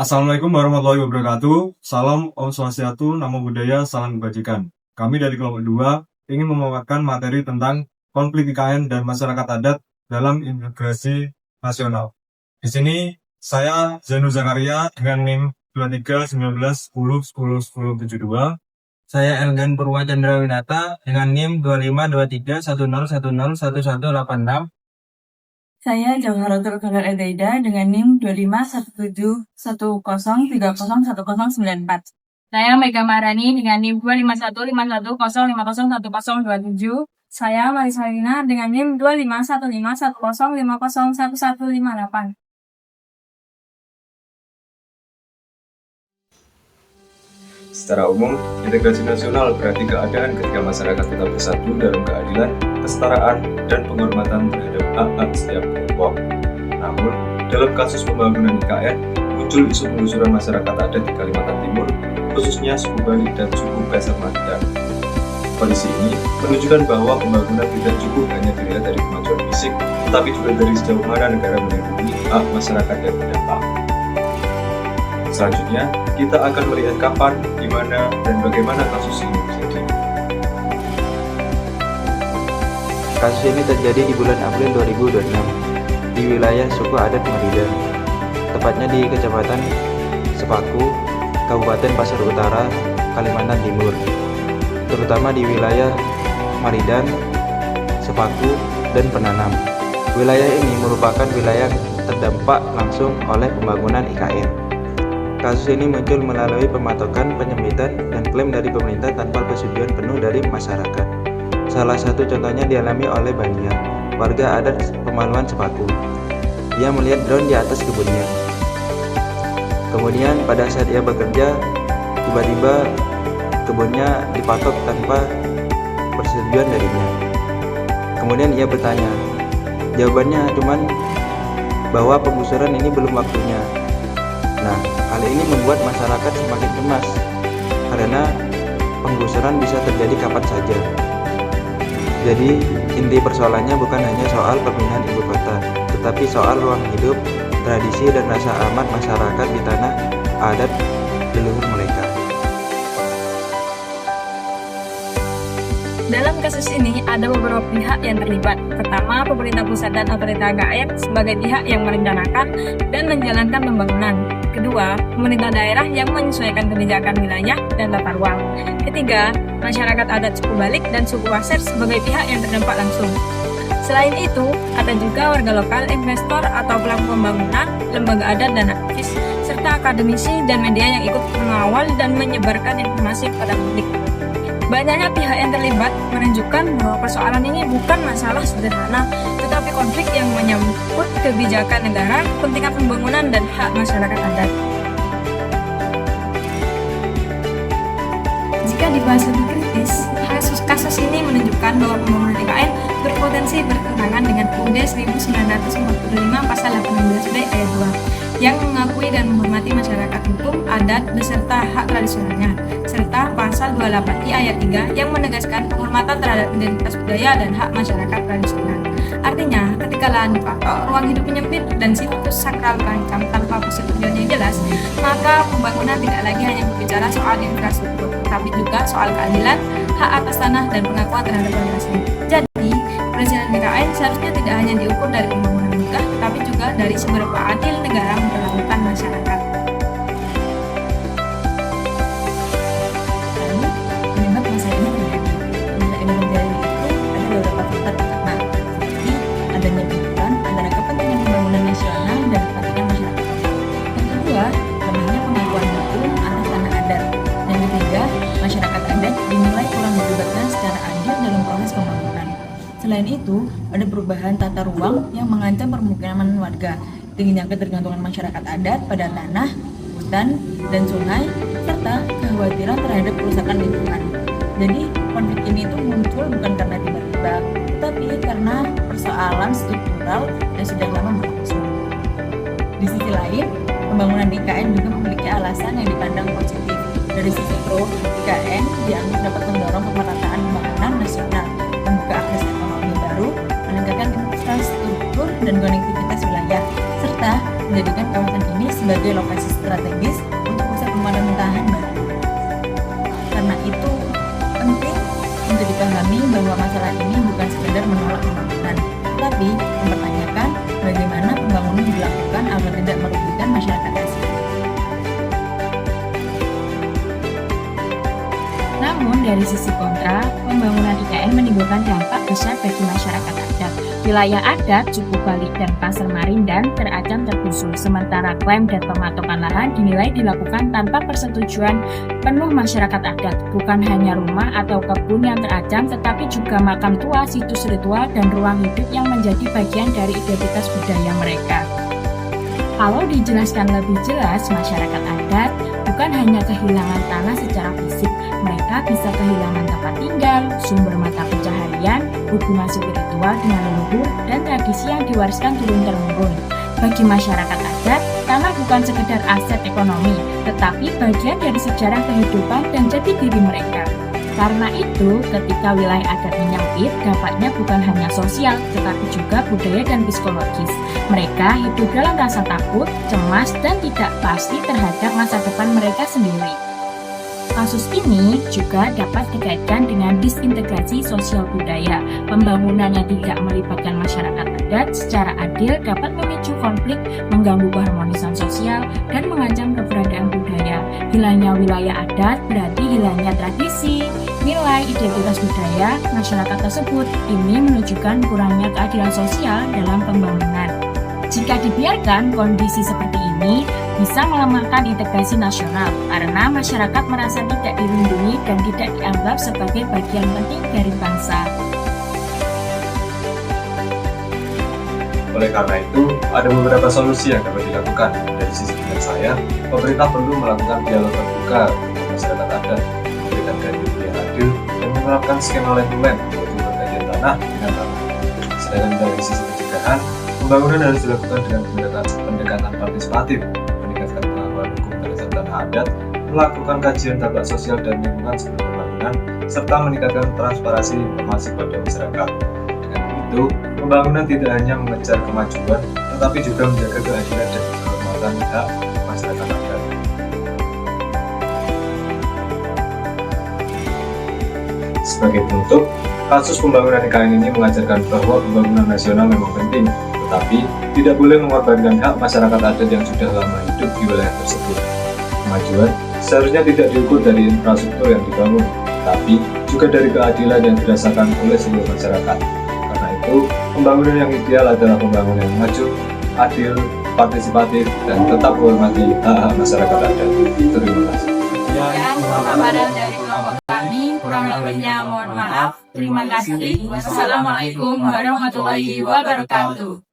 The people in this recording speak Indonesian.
Assalamualaikum warahmatullahi wabarakatuh. Salam Om Swastiastu, Namo Buddhaya, Salam Kebajikan. Kami dari kelompok 2 ingin memaparkan materi tentang konflik IKN dan masyarakat adat dalam integrasi nasional. Di sini saya Zainul Zakaria dengan NIM 231910101072. Saya Elgan Purwachandra Winata dengan NIM 252310101186. Saya Jawharatul Kamal Edaida dengan NIM 25171030301094. Saya Mega Marani dengan NIM 251510505027. Saya Marisalina dengan NIM 25151050111158. Secara umum, integrasi nasional berarti keadaan ketika masyarakat kita bersatu dalam keadilan, kesetaraan, dan penghormatan terhadap hak-hak setiap kelompok. Namun, dalam kasus pembangunan IKN, muncul isu penggusuran masyarakat adat di Kalimantan Timur, khususnya suku Bali dan suku Peser Maridan. Kondisi ini menunjukkan bahwa pembangunan tidak cukup hanya dilihat dari kemajuan fisik, tetapi juga dari sejauh mana negara melindungi hak masyarakat yang terdampak. Selanjutnya, kita akan melihat kapan, di mana, dan bagaimana kasus ini terjadi. Kasus ini terjadi di bulan April 2026 di wilayah suku adat Maridan, tepatnya di Kecamatan Sepaku, Kabupaten Pasir Utara, Kalimantan Timur, terutama di wilayah Maridan, Sepaku, dan Penanam. Wilayah ini merupakan wilayah terdampak langsung oleh pembangunan IKN. Kasus ini muncul melalui pematokan, penyempitan, dan klaim dari pemerintah tanpa persetujuan penuh dari masyarakat. Salah satu contohnya dialami oleh Bania, warga adat Pemaluan Sepaku. Ia melihat drone di atas kebunnya. Kemudian pada saat ia bekerja, tiba-tiba kebunnya dipatok tanpa persetujuan darinya. Kemudian ia bertanya. Jawabannya cuman bahwa penggusuran ini belum waktunya. Nah, hal ini membuat masyarakat semakin cemas karena penggusuran bisa terjadi kapan saja. Jadi, inti persoalannya bukan hanya soal pemindahan ibu kota, tetapi soal ruang hidup, tradisi, dan rasa aman masyarakat di tanah adat leluhur mereka. Dalam kasus ini ada beberapa pihak yang terlibat. Pertama, pemerintah pusat dan otorita KN sebagai pihak yang merencanakan dan menjalankan pembangunan. Kedua, pemerintah daerah yang menyesuaikan kebijakan wilayah dan tata ruang. Ketiga, masyarakat adat suku Balik dan suku Pasir sebagai pihak yang terdampak langsung. Selain itu, ada juga warga lokal, investor atau pelaku pembangunan, lembaga adat dan aktivis, serta akademisi dan media yang ikut mengawal dan menyebarkan informasi kepada publik. Banyaknya pihak yang terlibat menunjukkan bahwa persoalan ini bukan masalah sederhana, tetapi konflik yang menyangkut kebijakan negara, kepentingan pembangunan, dan hak masyarakat adat. Jika dibahas lebih kritis, kasus ini menunjukkan bahwa pembangunan IKN berpotensi bertentangan dengan UUD 1945 pasal 18b ayat 2 yang mengakui dan menghormati masyarakat hukum, adat, beserta hak tradisionalnya, serta pasal 28I ayat 3 yang menegaskan penghormatan terhadap identitas budaya dan hak masyarakat tradisional. Artinya, ketika lahan dipatok, ruang hidup menyempit, dan situs sakral terancam tanpa persetujuan yang jelas, maka pembangunan tidak lagi hanya berbicara soal infrastruktur, tapi juga soal keadilan, hak atas tanah, dan pengakuan terhadap warga asli. Jadi, presiden IKN seharusnya tidak hanya diukur dari pembangunan mudah, tapi juga dari seberapa adil negara memperlakukan masyarakat. Lalu, penyebab masalah ini terjadi. Masalah ini terjadi itu ada beberapa faktor utama, seperti adanya benturan antara kepentingan pembangunan nasional dan kepentingan masyarakat. Yang kedua, lemahnya pengakuan hukum atas tanah adat. Dan ketiga, masyarakat adat dinilai kurang dilibatkan secara adil dalam proses pembangunan. Selain itu, ada perubahan tata ruang yang mengancam permukiman warga, tingginya ketergantungan masyarakat adat pada tanah, hutan, dan sungai, serta kekhawatiran terhadap kerusakan lingkungan. Jadi, konflik ini itu muncul bukan karena tiba-tiba, tetapi karena persoalan struktural yang sudah lama berlangsung. Di sisi lain, pembangunan IKN juga memiliki alasan yang dipandang positif. Dari sisi pro, IKN dianggap dapat mendorong pemerataan pembangunan nasional, membuka akses ekonomi baru, meningkatkan infrastruktur dan konektivitas wilayah, serta menjadikan kawasan ini sebagai lokasi strategis untuk pusat pemerintahan baru. Karena itu penting untuk dipahami bahwa masalah ini bukan sekedar menolak pembangunan, tetapi mempertanyakan bagaimana pembangunan dilakukan agar tidak merugikan masyarakat asli. Namun dari sisi kontra, pembangunan IKN menimbulkan dampak besar bagi masyarakat adat. Wilayah adat, suku Bali dan Pasar Marindan terancam tergusur, sementara klaim dan pematokan lahan dinilai dilakukan tanpa persetujuan penuh masyarakat adat. Bukan hanya rumah atau kebun yang terancam, tetapi juga makam tua, situs ritual, dan ruang hidup yang menjadi bagian dari identitas budaya mereka. Kalau dijelaskan lebih jelas, masyarakat adat bukan hanya kehilangan tanah secara fisik, mereka bisa kehilangan tempat tinggal, sumber mata pencaharian, hubungan spiritual dengan leluhur, dan tradisi yang diwariskan turun-temurun. Bagi masyarakat adat, tanah bukan sekedar aset ekonomi, tetapi bagian dari sejarah kehidupan dan jati diri mereka. Karena itu, ketika wilayah adat menyempit, dampaknya bukan hanya sosial, tetapi juga budaya dan psikologis. Mereka hidup dalam rasa takut, cemas, dan tidak pasti terhadap masa depan mereka sendiri. Kasus ini juga dapat dikaitkan dengan disintegrasi sosial budaya. Pembangunan yang tidak melibatkan masyarakat adat secara adil dapat memicu konflik, mengganggu keharmonisan sosial, dan mengancam keberadaan budaya. Hilangnya wilayah adat berarti hilangnya tradisi, nilai, identitas budaya masyarakat tersebut. Ini menunjukkan kurangnya keadilan sosial dalam pembangunan. Jika dibiarkan, kondisi seperti ini bisa melemahkan integrasi nasional karena masyarakat merasa tidak dilindungi dan tidak dianggap sebagai bagian penting dari bangsa. Oleh karena itu, ada beberapa solusi yang dapat dilakukan. Dari sisi pandang saya, pemerintah perlu melakukan dialog terbuka dengan masyarakat adat, memberikan ganti yang adil, dan menerapkan skema land-to-land untuk pergantian tanah dengan tanah. Sedangkan dari sisi pencegahan, pembangunan harus dilakukan dengan pendekatan partisipatif, meningkatkan pengetahuan hukum terhadap tanah adat, melakukan kajian dampak sosial dan lingkungan sebelum pembangunan, serta meningkatkan transparansi informasi pada masyarakat. Dengan begitu, pembangunan tidak hanya mengejar kemajuan, tetapi juga menjaga keadilan dan kehormatan hak masyarakat adat. Sebagai penutup, kasus pembangunan IKN ini mengajarkan bahwa pembangunan nasional memang penting, tetapi tidak boleh mengorbankan hak masyarakat adat yang sudah lama hidup di wilayah tersebut. Kemajuan seharusnya tidak diukur dari infrastruktur yang dibangun, tapi juga dari keadilan yang dirasakan oleh seluruh masyarakat. Karena itu, pembangunan yang ideal adalah pembangunan yang maju, adil, partisipatif, dan tetap menghormati hak-hak masyarakat adat. Terima kasih. Kepada dari kelompok kami, kurang lebihnya mohon maaf. Terima kasih. Wassalamualaikum warahmatullahi wabarakatuh.